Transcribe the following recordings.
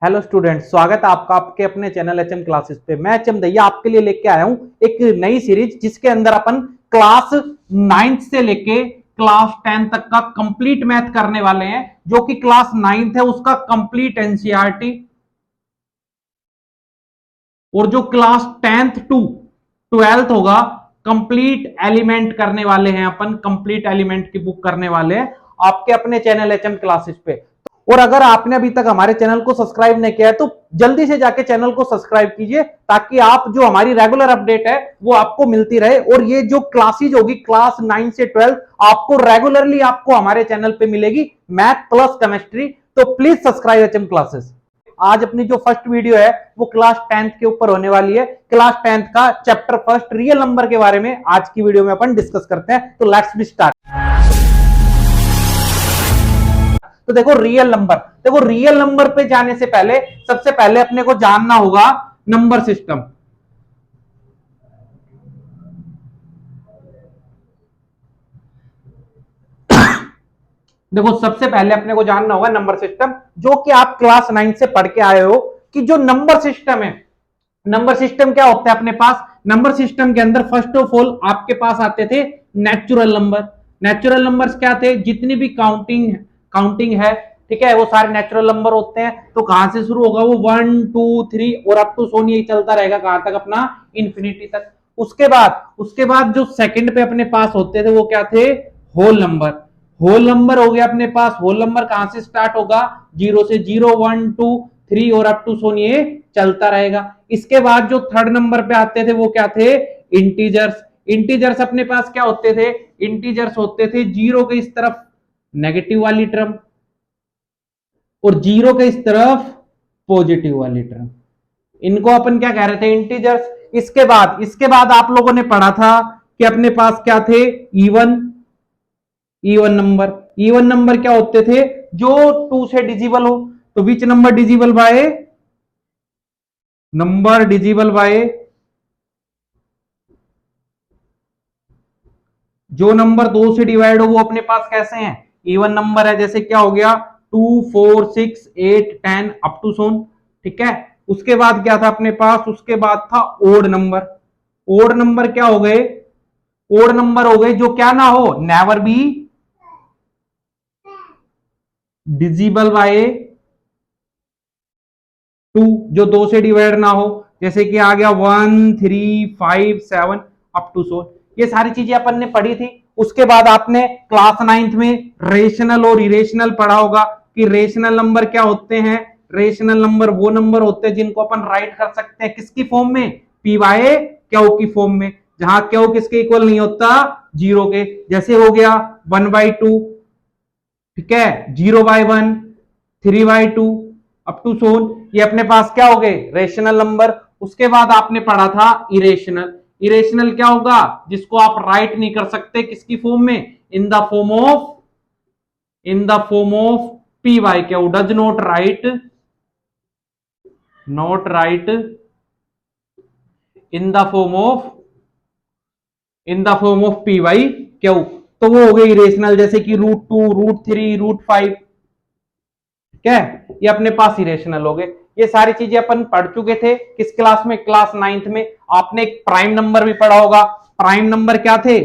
Hello student, स्वागत है आपका आपके अपने चैनल एचएम क्लासेस पे। मैं एचएम दैया आपके लिए लेके आया हूं एक नई सीरीज जिसके अंदर अपन क्लास 9th से लेके क्लास 10 तक का कंप्लीट मैथ करने वाले हैं। जो कि क्लास 9th है उसका कंप्लीट एनसीईआरटी और जो क्लास 10th टू 12th होगा कंप्लीट एलिमेंट करने वाले हैं। अपन कंप्लीट एलिमेंट की बुक करने वाले हैं आपके अपने चैनल एचएम क्लासेस पे। और अगर आपने अभी तक हमारे चैनल को सब्सक्राइब नहीं किया है तो जल्दी से जाके चैनल को सब्सक्राइब कीजिए ताकि आप जो हमारी रेगुलर अपडेट है वो आपको मिलती रहे। और ये जो क्लासेज होगी क्लास 9 से 12 आपको रेगुलरली आपको हमारे चैनल पे मिलेगी, मैथ प्लस केमिस्ट्री। तो प्लीज सब्सक्राइब एचएम क्लासेस। आज अपनी जो फर्स्ट वीडियो है वो क्लास 10th के ऊपर होने वाली है। क्लास 10th का चैप्टर फर्स्ट रियल नंबर के बारे में आज की वीडियो में अपन डिस्कस करते हैं। तो लेट्स बी स्टार्ट। तो देखो रियल नंबर पे जाने से पहले सबसे पहले अपने को जानना होगा नंबर सिस्टम। देखो सबसे पहले अपने को जानना होगा नंबर सिस्टम, जो कि आप क्लास 9 से पढ़ के आए हो कि जो नंबर सिस्टम है, नंबर सिस्टम क्या होता है अपने पास। नंबर सिस्टम के अंदर फर्स्ट ऑफ ऑल आपके पास आते थे नेचुरल नंबर। नेचुरल नंबर्स क्या थे, जितनी भी काउंटिंग है, ठीक है, वो सारे नेचुरल नंबर होते हैं। तो कहां से शुरू होगा वो 1 2 3 और अप टू सोनी यही चलता रहेगा कहां तक, अपना इंफिनिटी तक। उसके बाद जो सेकंड पे अपने पास होते थे वो क्या थे, होल नंबर। होल नंबर हो गया अपने पास। होल नंबर कहां से स्टार्ट होगा, 0 से 0 1 2 3 और अप टू सोनिए चलता रहेगा। इसके बाद जो थर्ड नंबर पे आते थे वो क्या थे, इंटीजर्स। इंटीजर्स अपने पास क्या होते थे, इंटीजर्स होते थे जीरो के इस तरफ नेगेटिव वाली टर्म और जीरो के इस तरफ पॉजिटिव वाली टर्म। इनको अपन क्या कह रहे थे, इंटीजर्स। इसके बाद आप लोगों ने पढ़ा था कि अपने पास क्या थे, even. Even number, even number क्या होते थे, जो 2 से डिजिबल हो। तो which number divisible by, number divisible by, जो नंबर 2 से डिवाइड हो वो अपने पास कैसे हैं, इवन नंबर है। जैसे क्या हो गया 2 4 6 8 10 अप टू सोन, ठीक है। उसके बाद क्या था अपने पास, उसके बाद था ओड नंबर। ओड नंबर क्या हो गए, ओड नंबर हो गए जो क्या ना हो, नेवर बी डिजिबल बाय 2, जो 2 से डिवाइड ना हो। जैसे कि आ गया 1 3 5 7 अप टू सोन। ये सारी चीजें अपन ने पढ़ी थी। उसके बाद आपने क्लास 9th में रेशनल और इरेशनल पढ़ा होगा कि रेशनल नंबर क्या होते हैं। रेशनल नंबर वो नंबर होते हैं जिनको अपन राइट कर सकते हैं किसकी फॉर्म में, पी वाई क्यू की फॉर्म में, जहां क्यू किसके इक्वल नहीं होता, जीरो के। जैसे हो गया 1/2, ठीक है, 0/1, 3/2 अप टू सोन। ये अपने पास क्या हो गए, रेशनल नंबर। उसके बाद आपने पढ़ा था इरेशनल। इरेशनल क्या होगा, जिसको आप राइट नहीं कर सकते किसकी फॉर्म में, in the form of p by q, does not write in the form of p by q. तो वो हो गई इरेशनल, जैसे कि √2 √3 √5, ठीक है। ये अपने पास इरेशनल हो गए। ये सारी चीजें अपन पढ़ चुके थे किस क्लास में, क्लास 9th में। आपने एक प्राइम नंबर भी पढ़ा होगा। प्राइम नंबर क्या थे,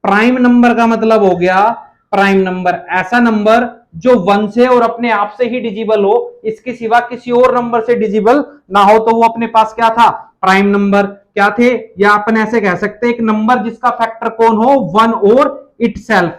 प्राइम नंबर का मतलब हो गया, प्राइम नंबर ऐसा नंबर जो 1 से और अपने आप से ही डिजिबल हो, इसके सिवा किसी और नंबर से डिजिबल ना हो, तो वो अपने पास क्या था, प्राइम नंबर। क्या थे, या अपन ऐसे कह सकते हैं एक नंबर जिसका फैक्टर कौन हो, 1 और इटसेल्फ,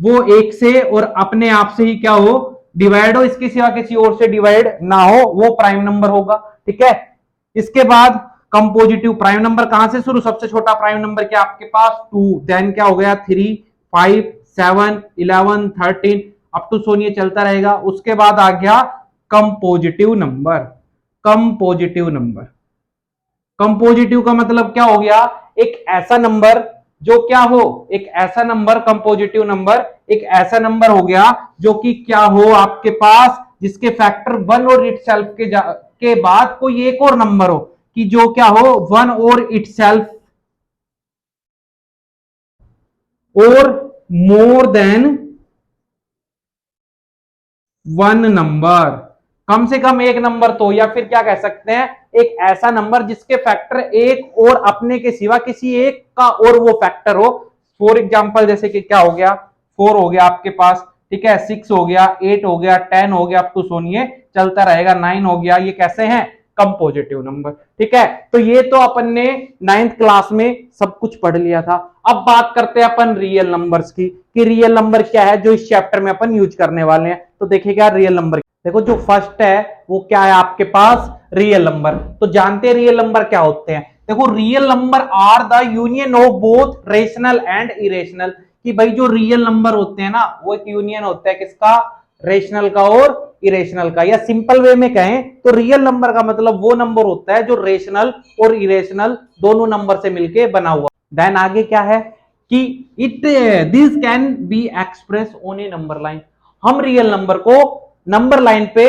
वो एक से और अपने आप से ही क्या हो, डिवाइड हो, इसके सिवा किसी और से डिवाइड ना हो, वो प्राइम नंबर होगा, ठीक है। इसके बाद कंपोजिटिव प्राइम नंबर कहां से शुरू, सबसे छोटा प्राइम नंबर क्या आपके पास 2, देन क्या हो गया 3 5 7 11 13 अप टू सोनिए चलता रहेगा। उसके बाद आ गया कंपोजिटिव नंबर। कंपोजिटिव नंबर, कंपोजिटिव का मतलब क्या हो गया, एक ऐसा नंबर जो क्या हो, एक ऐसा नंबर, कंपोजिटिव नंबर एक ऐसा नंबर हो गया जो कि क्या हो आपके पास, जिसके फैक्टर 1 और इटसेल्फ के बाद कोई एक और नंबर हो, कि जो क्या हो 1 और इटसेल्फ और मोर देन 1 नंबर। कम से कम एक नंबर तो, या फिर क्या कह सकते हैं, एक ऐसा नंबर जिसके फैक्टर एक और अपने के सिवा किसी एक का और वो फैक्टर हो। फॉर एग्जांपल जैसे कि क्या हो गया, 4 हो गया आपके पास, ठीक है, 6 हो गया, 8 हो गया, 10 हो गया, अब तो सुनिए चलता रहेगा, 9 हो गया, ये कैसे हैं, कम पॉजिटिव नंबर, ठीक है। तो ये तो अपन ने 9th क्लास में सब कुछ पढ़ लिया था। अब बात करते हैं अपन रियल नंबर्स की, कि रियल नंबर क्या है जो इस चैप्टर में अपन यूज करने वाले हैं। तो देखिएगा रियल नंबर, देखो जो फर्स्ट है वो क्या है आपके पास, रियल नंबर। तो जानते हैं रियल नंबर क्या होते हैं। देखो real number are the union of both rational and irrational, कि भाई जो रियल नंबर होते हैं ना वो एक यूनियन होता है किसका, रेशनल का और इरेशनल का। या सिंपल वे में कहें तो रियल नंबर का मतलब वो नंबर होता है जो रेशनल और इरेशनल दोनों नंबर से मिलके बना हुआ। देन आगे क्या है कि it this can be express on A number line, हम रियल नंबर को नंबर लाइन पे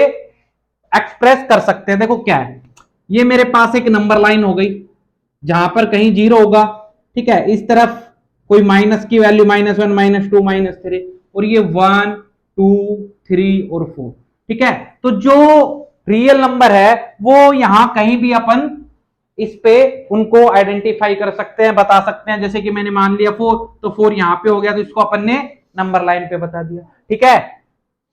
एक्सप्रेस कर सकते हैं। देखो क्या है, ये मेरे पास एक नंबर लाइन हो गई जहां पर कहीं 0 होगा, ठीक है, इस तरफ कोई माइनस की वैल्यू -1 -2 -3, और ये 1 2 3 और 4, ठीक है। तो जो रियल नंबर है वो यहां कहीं भी अपन इस पे उनको आइडेंटिफाई कर सकते हैं, बता सकते हैं। जैसे कि मैंने मान लिया 4, तो 4 यहां पे हो गया, तो इसको अपन ने नंबर लाइन पे बता दिया, ठीक है।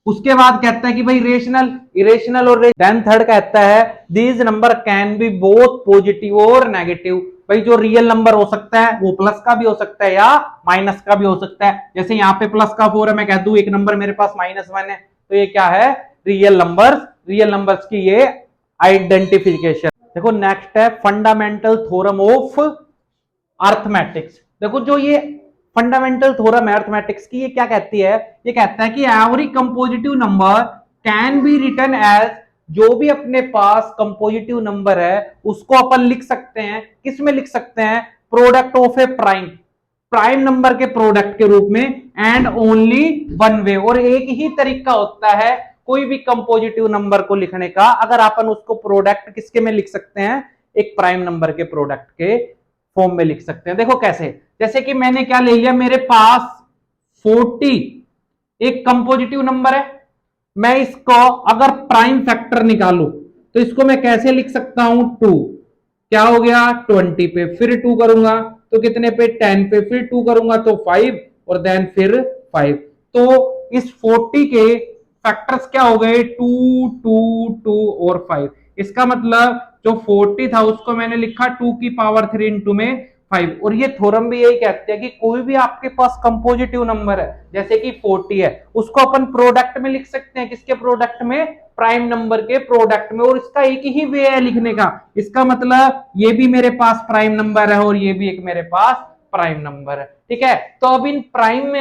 उसके बाद कहता है कि भाई रेशनल, इरेशनल और देन थर्ड कहता है these number can B both positive और नेगेटिव। भाई जो रियल नंबर हो सकता है वो प्लस का भी हो सकता है या माइनस का भी हो सकता है। जैसे यहाँ पे प्लस का 4 है, मैं कह दूं एक नंबर मेरे पास -1 है, तो ये क्या है, रियल नंबर्स, रियल नंबर्स की ये आइडेंटिफिकेशन। देखो नेक्स्ट है फंडामेंटल थ्योरम ऑफ अर्थमेटिक्स। देखो जो ये फंडामेंटल थ्योरम है अर्थमेटिक्स की, ये क्या कहती है, ये कहता है कि every composite number can be written as, जो भी अपने पास कंपोजिटिव नंबर है उसको अपन लिख सकते हैं, किस में लिख सकते हैं, product of A prime, prime number के प्रोडक्ट के रूप में, एंड ओनली वन वे, और एक ही तरीका होता है कोई भी कंपोजिटिव नंबर को लिखने का, अगर अपन उसको प्रोडक्ट किसके में लिख सकते हैं, एक प्राइम नंबर के प्रोडक्ट के फॉर्म में लिख सकते हैं। देखो कैसे, जैसे कि मैंने क्या ले लिया, मेरे पास 40 एक कंपोजिटिव नंबर है, मैं इसको अगर प्राइम फैक्टर निकालू तो इसको मैं कैसे लिख सकता हूं, 2, क्या हो गया 20 पे, फिर 2 करूंगा तो कितने पे, 10 पे, फिर 2 करूंगा तो 5, और देन फिर 5। तो इस 40 के फैक्टर्स क्या हो गए, 2 2 2 और 5। इसका मतलब जो 40 था उसको मैंने लिखा 2 की पावर 3 इंटू में 5। और ये थ्योरम भी यही कहते हैं कि कोई भी आपके पास कंपोजिटिव नंबर है जैसे कि 40 है, उसको अपन प्रोडक्ट में लिख सकते हैं, किसके प्रोडक्ट में, प्राइम नंबर के प्रोडक्ट में, और इसका एक ही वे है लिखने का। इसका मतलब ये भी मेरे पास प्राइम नंबर है और ये भी एक मेरे पास प्राइम नंबर है, ठीक है। तो अब इन प्राइम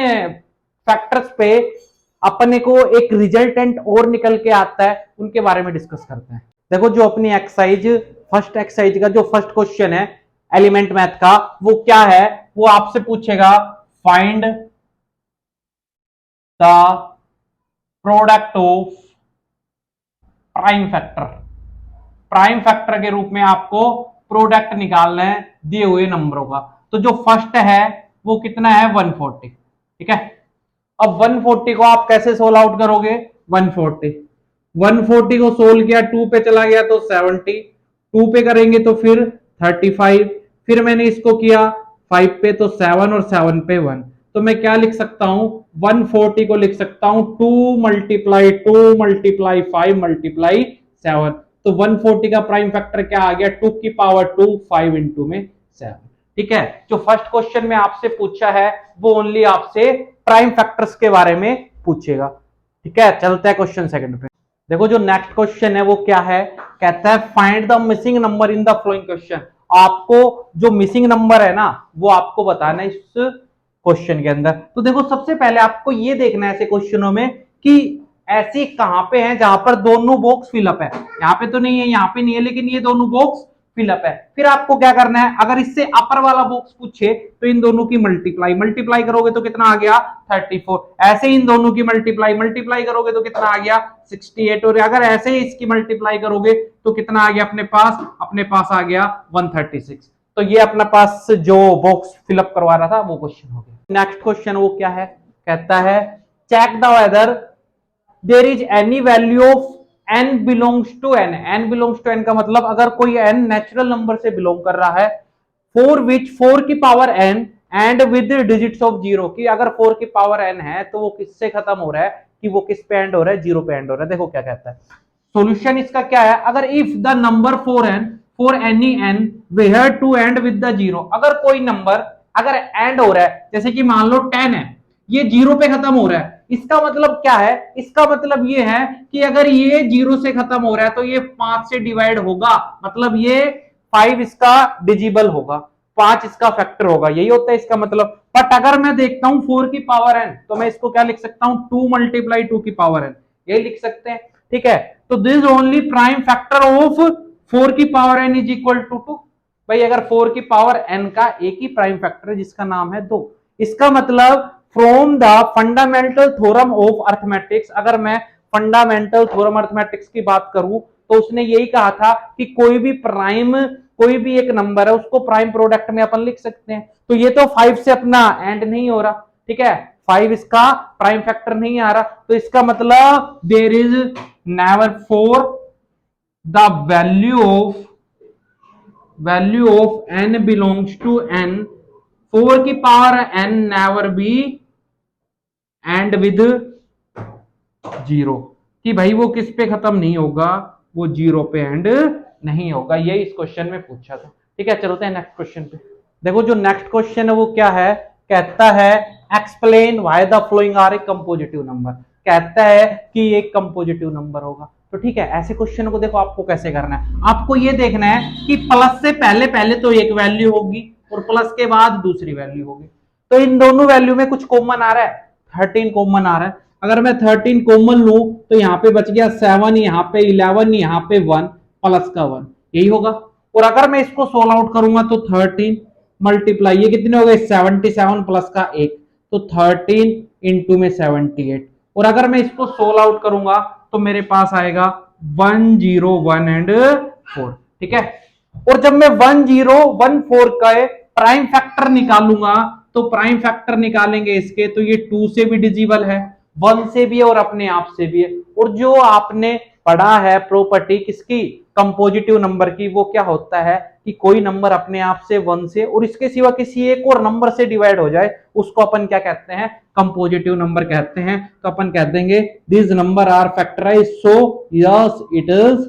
फैक्टर्स पे अपने को एक रिजल्टेंट और निकल के आता है, उनके बारे में डिस्कस करते हैं। देखो जो अपनी एक्सरसाइज, फर्स्ट एक्सरसाइज का जो फर्स्ट क्वेश्चन है एलिमेंट मैथ का, वो क्या है, वो आपसे पूछेगा find the product of prime factor. Prime factor के रूप में आपको प्रोडक्ट निकालना है दिए हुए नंबरों का। तो जो फर्स्ट है वो कितना है, 140, ठीक है। अब 140 को आप कैसे सोल्व आउट करोगे, 140 को सोल्व किया, 2 पे चला गया तो 70, 2 पे करेंगे तो फिर 35, फिर मैंने इसको किया 5 पे तो 7, और 7 पे 1। तो मैं क्या लिख सकता हूं, 140 को लिख सकता हूं 2 मल्टीप्लाई 2 मल्टीप्लाई 5 मल्टीप्लाई 7। तो 140 का प्राइम फैक्टर क्या आ गया, 2 की पावर 2, 5 इंटू में 7, ठीक है। जो फर्स्ट क्वेश्चन में आपसे पूछा है वो ओनली आपसे प्राइम फैक्टर्स के बारे में पूछेगा, ठीक है। चलते हैं क्वेश्चन सेकंड पे। देखो जो नेक्स्ट क्वेश्चन है वो क्या है, कहता है find the missing number in the flowing question. आपको जो मिसिंग नंबर है ना वो आपको बताना है इस क्वेश्चन के अंदर। तो देखो सबसे पहले आपको ये देखना है ऐसे क्वेश्चनों में कि ऐसी कहां पे है जहां पर दोनों बॉक्स फिलअप है, यहाँ पे तो नहीं है, यहाँ पे नहीं है, लेकिन ये दोनों बॉक्स फिलअप है। फिर आपको क्या करना है, अगर इससे अपर वाला बॉक्स पूछे तो इन दोनों की मल्टीप्लाई करोगे तो कितना आ गया 34। ऐसे इन दोनों की मल्टीप्लाई करोगे तो कितना आ गया 68। और अगर ऐसे ही इसकी मल्टीप्लाई करोगे तो कितना आ गया अपने पास आ गया 136। तो ये अपने पास जो बॉक्स फिलअप करवा रहा था वो क्वेश्चन हो गया। नेक्स्ट क्वेश्चन वो क्या है, कहता है check the whether there is any value of n belongs to n, n belongs to n का मतलब अगर कोई n नेचुरल नंबर से बिलोंग कर रहा है, फोर विच 4 की power n end with digits of zero, की अगर 4 की पावर n है तो वो किससे खत्म हो रहा है, कि वो किस पे एंड हो रहा है, जीरो पे एंड हो रहा है। देखो क्या कहता है सॉल्यूशन इसका क्या है, अगर if the number 4n for any n where to end with the zero, अगर कोई नंबर अगर एंड हो रहा है, जैसे कि मान लो 10 है, ये जीरो पे खत्म हो रहा है, इसका मतलब क्या है, इसका मतलब ये है कि अगर ये जीरो से खत्म हो रहा है तो ये 5 से डिवाइड होगा, मतलब ये 5 इसका डिजिबल होगा, 5 इसका फैक्टर होगा, यही होता है इसका मतलब। बट अगर मैं देखता हूं 4 की पावर n, तो मैं इसको क्या लिख सकता हूं, 2 मल्टीप्लाई 2 की पावर n, यही लिख सकते हैं। ठीक है, तो this only prime factor of 4 की power n is equal to 2। भाई अगर 4 की पावर n का एक ही प्राइम फैक्टर है जिसका नाम है 2, इसका मतलब from the fundamental theorem of arithmetics, अगर मैं फंडामेंटल थ्योरम अर्थमेटिक्स की बात करूं तो उसने यही कहा था कि कोई भी एक नंबर है उसको प्राइम प्रोडक्ट में अपन लिख सकते हैं। तो ये तो 5 से अपना एंड नहीं हो रहा, ठीक है, 5 इसका प्राइम फैक्टर नहीं आ रहा, तो इसका मतलब there is never for the value of n belongs to n, 4 की power n never be end with zero, कि भाई वो किस पे खत्म नहीं होगा, वो जीरो पे एंड नहीं होगा। यही इस क्वेश्चन में पूछा था। ठीक है, चलते हैं नेक्स्ट क्वेश्चन पे। देखो जो नेक्स्ट क्वेश्चन है वो क्या है, कहता है explain why the following are a composite number, कहता है कि एक कंपोजिटिव नंबर होगा। तो ठीक है, ऐसे क्वेश्चन को देखो आपको कैसे करना है, आपको ये देखना है कि प्लस से पहले पहले तो एक वैल्यू होगी और प्लस के बाद दूसरी वैल्यू होगी, तो इन दोनों वैल्यू में कुछ कॉमन आ रहा है, 13 कॉमन आ रहा है। अगर मैं 13 कॉमन लूं तो यहाँ पे बच गया 7, यहाँ पे 11, यहाँ पे 1 प्लस का 1, यही होगा। और अगर मैं इसको सोल्व आउट करूंगा तो 13 मल्टीप्लाई, ये कितने हो गए 77 प्लस का 1, तो 13 इंटू में 78। और अगर मैं इसको सोल्व आउट करूंगा तो मेरे पास आएगा 101 एंड 4। ठीक है, और जब मैं 1014 का प्राइम फैक्टर निकालूंगा तो प्राइम फैक्टर निकालेंगे इसके, तो ये 2 से भी डिजिबल है, 1 से भी है और अपने आप से भी है। और जो आपने पढ़ा है प्रॉपर्टी किसकी, कंपोजिटिव नंबर की, वो क्या होता है कि कोई नंबर अपने आप से 1 से और इसके सिवा किसी एक और नंबर से डिवाइड हो जाए उसको अपन क्या कहते हैं, कंपोजिटिव नंबर कहते हैं। तो अपन कह देंगे this number are factorise, so yes it is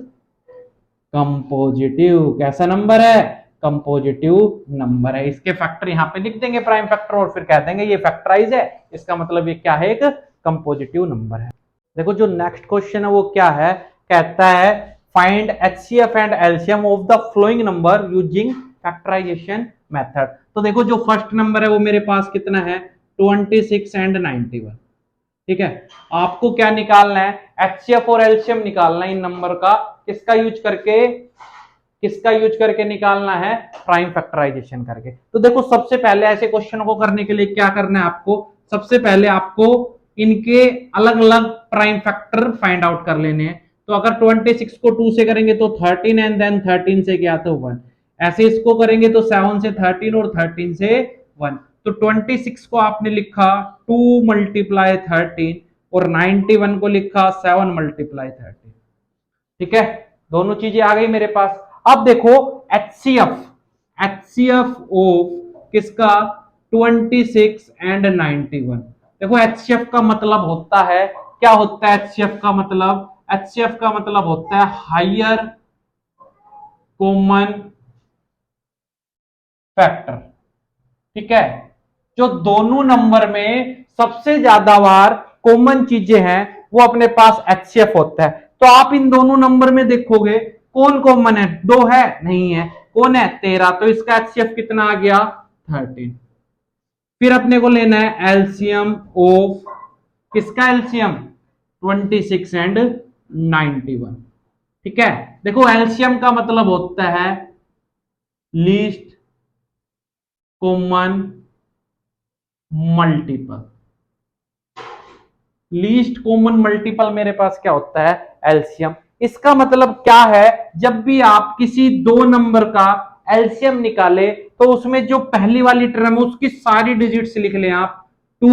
composite. कैसा नंबर है, कंपोजिटिव नंबर है। इसके फैक्टर यहां पे लिख देंगे प्राइम फैक्टर और फिर कह देंगे ये फैक्टराइज है, इसका मतलब ये क्या है, एक कंपोजिटिव नंबर है। देखो जो नेक्स्ट क्वेश्चन है वो क्या है, कहता है find HCF and LCM of the following number using factorization method. तो देखो जो फर्स्ट नंबर है वो मेरे पास कितना है 26 एंड 91। ठीक है, आपको क्या निकालना है, एचसीएफ और एलसीएम निकालना है इन नंबर का, किसका यूज करके निकालना है, प्राइम फैक्टराइजेशन करके। तो देखो सबसे पहले ऐसे क्वेश्चन को करने के लिए क्या करना है आपको, सबसे पहले आपको इनके अलग अलग प्राइम फैक्टर फाइंड आउट कर लेने हैं। तो अगर 26 को 2 से करेंगे तो 13 एंड देन 13 से क्या, तो 1, ऐसे इसको करेंगे तो 7 से 13 और 13 से 1। तो 26 को आपने लिखा 2 मल्टीप्लाई 13 और 91 को लिखा 7 मल्टीप्लाई 13। ठीक है, दोनों चीजें आ गई मेरे पास। अब देखो एचसीएफ ऑफ किसका 26 एंड 91। देखो एचसीएफ का मतलब होता है, क्या होता है एचसीएफ का मतलब, एचसीएफ का मतलब होता है हायर कॉमन फैक्टर। ठीक है, जो दोनों नंबर में सबसे ज्यादा बार कॉमन चीजें हैं वो अपने पास एचसीएफ होता है। तो आप इन दोनों नंबर में देखोगे कौन कॉमन है, 2 है, नहीं है, कौन है 13, तो इसका एचसीएफ कितना आ गया 13। फिर अपने को लेना है एलसीएम ऑफ किसका, एलसीएम 26 एंड 91। ठीक है, देखो एलसीएम का मतलब होता है least common multiple. Least common multiple मेरे पास क्या होता है, एलसीएम। इसका मतलब क्या है, जब भी आप किसी दो नंबर का एलसीएम निकाले तो उसमें जो पहली वाली टर्म है उसकी सारी डिजिट्स लिख लें आप, 2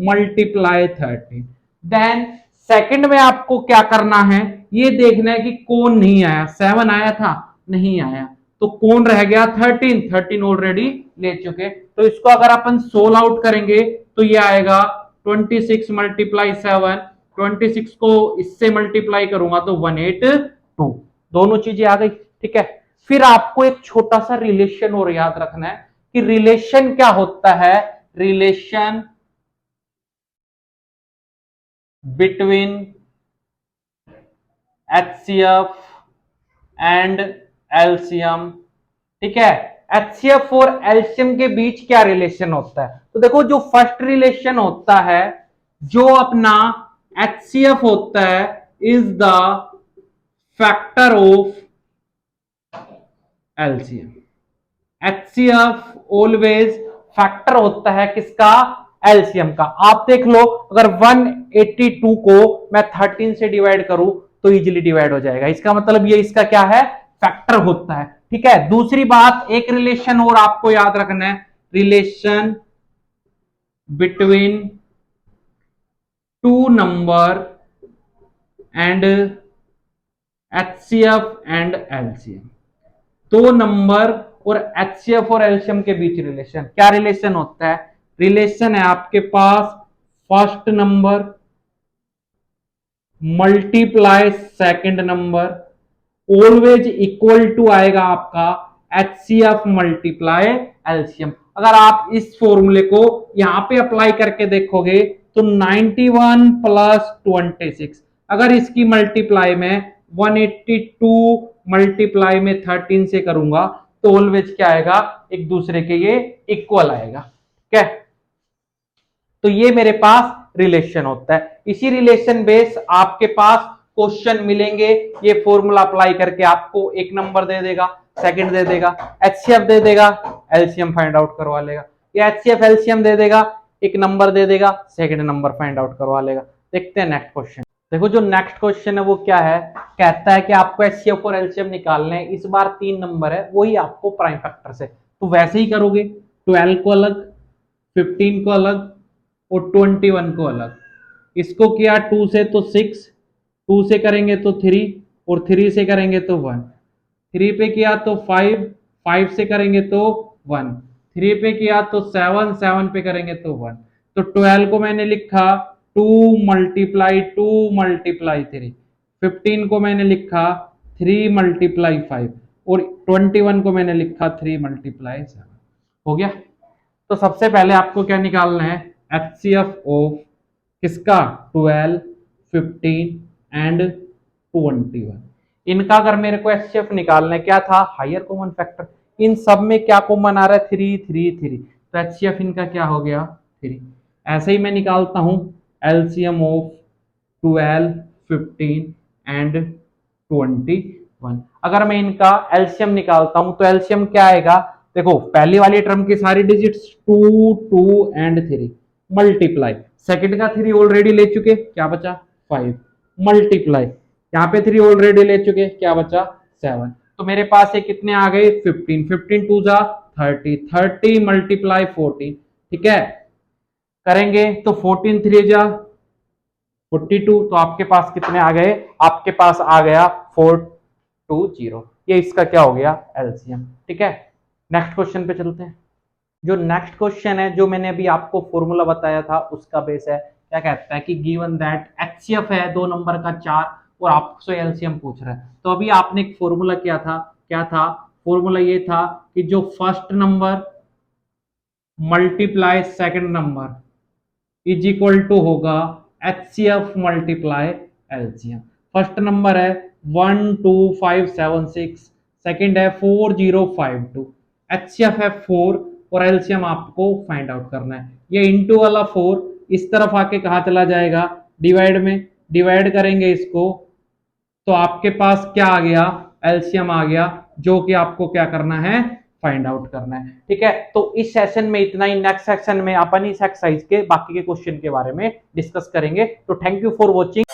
मल्टीप्लाई 13। देन सेकंड में आपको क्या करना है, ये देखना है कि कौन नहीं आया, 7 आया था, नहीं आया, तो कौन रह गया, 13 ऑलरेडी ले चुके। तो इसको अगर अपन सोल्व आउट करेंगे तो ये आएगा 26 मल्टीप्लाई 7, 26 को इससे मल्टीप्लाई करूंगा तो 182, दोनों चीजें आ गई। ठीक है, फिर आपको एक छोटा सा रिलेशन और याद रखना है कि रिलेशन क्या होता है, relation between HCF and LCM. ठीक है, HCF और एलसीएम के बीच क्या रिलेशन होता है, तो देखो जो फर्स्ट रिलेशन होता है, जो अपना HCF होता है is the factor of LCM. HCF always factor होता है किसका, एलसीएम का। आप देख लो, अगर 182 को मैं 13 से डिवाइड करूं तो इजीली डिवाइड हो जाएगा, इसका मतलब ये इसका क्या है, फैक्टर होता है। ठीक है, दूसरी बात, एक रिलेशन और आपको याद रखना है, relation between two number and HCF and LCM. दो नंबर और HCF और एलसीएम के बीच रिलेशन, क्या रिलेशन होता है, रिलेशन है आपके पास first number multiply second number, always equal to आएगा आपका HCF मल्टीप्लाई एलसीएम। अगर आप इस फॉर्मूले को यहां पे अप्लाई करके देखोगे तो 91 प्लस 26, अगर इसकी मल्टीप्लाई में 182 मल्टीप्लाई में 13 से करूंगा तो ऑलवेज क्या आएगा, एक दूसरे के ये इक्वल आएगा। ठीक है, तो ये मेरे पास रिलेशन होता है। इसी रिलेशन बेस आपके पास क्वेश्चन मिलेंगे, ये फॉर्मूला अप्लाई करके आपको एक नंबर दे देगा, सेकंड दे देगा, एचसीएफ दे देगा, एलसीएम फाइंड आउट करवा लेगा, या एचसीएफ एलसीएम दे देगा, एक नंबर दे देगा, सेकंड नंबर फाइंड आउट करवा लेगा। देखते हैं नेक्स्ट क्वेश्चन। देखो जो नेक्स्ट क्वेश्चन है वो क्या है, कहता है कि आपको एचसीएफ और एलसीएम निकालने हैं, इस बार 3 नंबर है, वही आपको प्राइम फैक्टर से, तो वैसे ही करोगे, 12 को अलग, 15 को अलग और 21 को अलग। इसको किया 2 से तो 6, 2 से करेंगे तो 3 और 3 से करेंगे तो 1, 3 पे किया तो 5, 5 से करेंगे तो 1, 3 पे किया तो 7, 7 पे करेंगे तो 1। तो 12 को मैंने लिखा 2 मल्टीप्लाई 2 मल्टीप्लाई 3, 15 को मैंने लिखा 3 मल्टीप्लाई 5 और 21 को मैंने लिखा 3 मल्टीप्लाई 7। हो गया। तो सबसे पहले आपको क्या निकालना है, HCF ऑफ किसका, 12, 15 एंड 21। इनका अगर मेरे को HCF निकालना है, क्या था, हायर कॉमन फैक्टर, इन सब में क्या कॉमन आ रहा है, 3 3 3, तो HCF इनका क्या हो गया, 3। ऐसे ही मैं निकालता हूं LCM ऑफ 12, 15 एंड 21। अगर मैं इनका LCM निकालता हूं तो LCM क्या आएगा, देखो पहली वाली टर्म की सारी डिजिट्स 2 2 एंड 3 मल्टीप्लाई, सेकंड का 3 ऑलरेडी ले चुके, क्या बचा 5 मल्टीप्लाई, यहाँ पे 3 ऑलरेडी ले चुके, क्या बचा 7। तो मेरे पास ये कितने आ गए, 15, 15 2 जा 30, 30 मल्टीप्लाई 14। ठीक है, करेंगे तो 14 3 जा 42, तो आपके पास कितने आ गए, आपके पास आ गया 420। ये इसका क्या हो गया, एलसीएम। ठीक है, नेक्स्ट क्वेश्चन पे चलते हैं। जो नेक्स्ट क्वेश्चन है, जो मैंने अभी आपको फॉर्मूला बताया था उसका बेस है, क्या कहता है कि गिवन दैट एचसीएफ है 2 नंबर का 4 और आपसे एलसीएम पूछ रहा है। तो अभी आपने एक फॉर्मूला किया था, क्या था फॉर्मूला, ये था कि जो first number multiply second number is equal to होगा HCF multiply LCM. First number है 12576, सेकंड है 4052, HCF है 4 और एलसीएम आपको फाइंड आउट करना है। ये इंटू वाला 4 इस तरफ आके कहा चला जाएगा, डिवाइड में, डिवाइड करेंगे इसको तो आपके पास क्या आ गया, एलसीएम आ गया, जो कि आपको क्या करना है, फाइंड आउट करना है। ठीक है, तो इस सेशन में इतना ही, नेक्स्ट सेक्शन में अपन इस एक्सरसाइज के बाकी के क्वेश्चन के बारे में डिस्कस करेंगे। तो थैंक यू फॉर वॉचिंग।